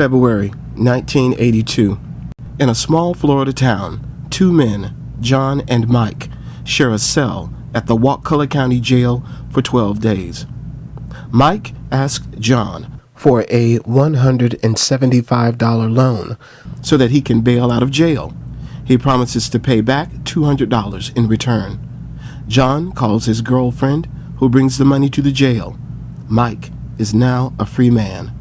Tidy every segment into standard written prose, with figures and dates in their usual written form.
February 1982. In a small Florida town, two men, John and Mike, share a cell at the Wakulla County Jail for 12 days. Mike asked John for a $175 loan so that he can bail out of jail. He promises to pay back $200 in return. John calls his girlfriend, who brings the money to the jail. Mike is now a free man.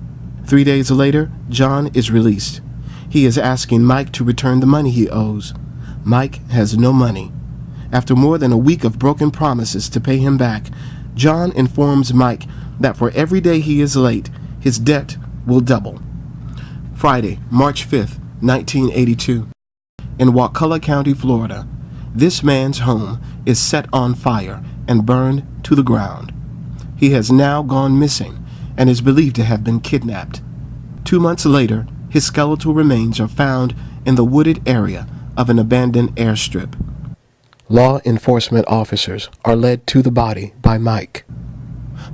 3 days later, John is released. He is asking Mike to return the money he owes. Mike has no money. After more than a week of broken promises to pay him back, John informs Mike that for every day he is late, his debt will double. Friday, March 5th, 1982. In Wakulla County, Florida, this man's home is set on fire and burned to the ground. He has now gone missing and is believed to have been kidnapped. 2 months later, his skeletal remains are found in the wooded area of an abandoned airstrip. Law enforcement officers are led to the body by Mike.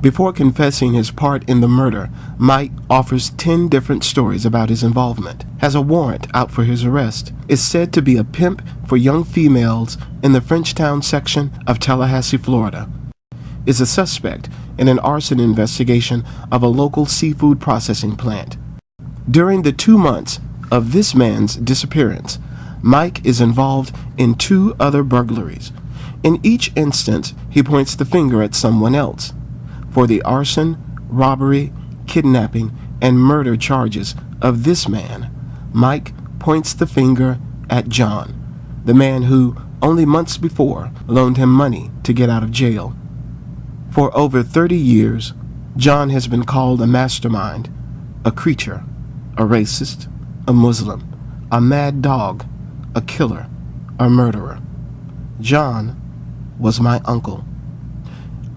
Before confessing his part in the murder, Mike offers 10 different stories about his involvement, has a warrant out for his arrest, is said to be a pimp for young females in the Frenchtown section of Tallahassee, Florida, is a suspect in an arson investigation of a local seafood processing plant. During the 2 months of this man's disappearance, Mike is involved in 2 other burglaries. In each instance, he points the finger at someone else. For the arson, robbery, kidnapping, and murder charges of this man, Mike points the finger at John, the man who, only months before, loaned him money to get out of jail. For over 30 years, John has been called a mastermind, a creature, a racist, a Muslim, a mad dog, a killer, a murderer. John was my uncle.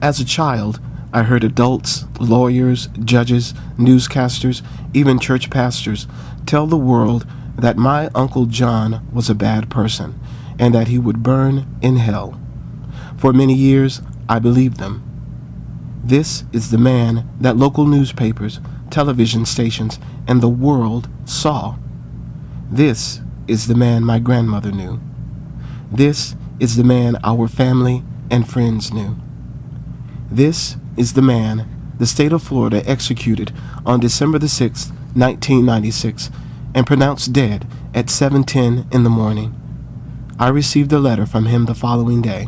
As a child, I heard adults, lawyers, judges, newscasters, even church pastors tell the world that my Uncle John was a bad person and that he would burn in hell. For many years, I believed them. This is the man that local newspapers, television stations, and the world saw. This is the man my grandmother knew. This is the man our family and friends knew. This is the man the state of Florida executed on December the 6th, 1996, and pronounced dead at 7:10 in the morning. I received a letter from him the following day.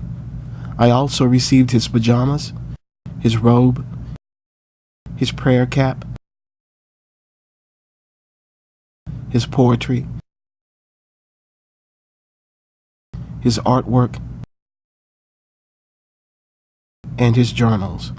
I also received his pajamas, his robe, his prayer cap, his poetry, his artwork, and his journals.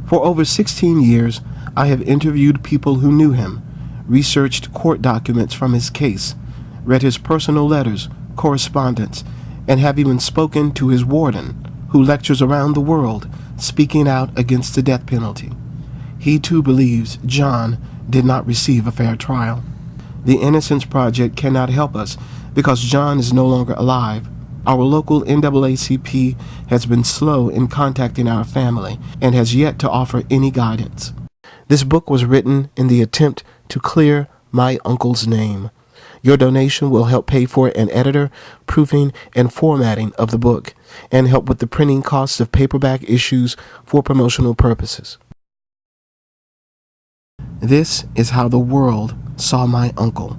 For over 16 years, I have interviewed people who knew him, researched court documents from his case, read his personal letters, correspondence, and have even spoken to his warden, who lectures around the world, speaking out against the death penalty. He too believes John did not receive a fair trial. The Innocence Project cannot help us because John is no longer alive. Our local NAACP has been slow in contacting our family and has yet to offer any guidance. This book was written in the attempt to clear my uncle's name. Your donation will help pay for an editor, proofing, and formatting of the book, and help with the printing costs of paperback issues for promotional purposes. This is how the world saw my uncle.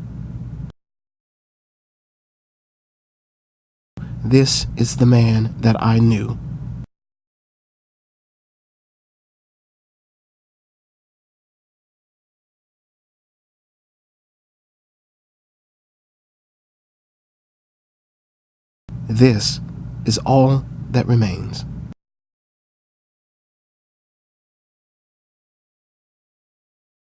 This is the man that I knew. This is all that remains.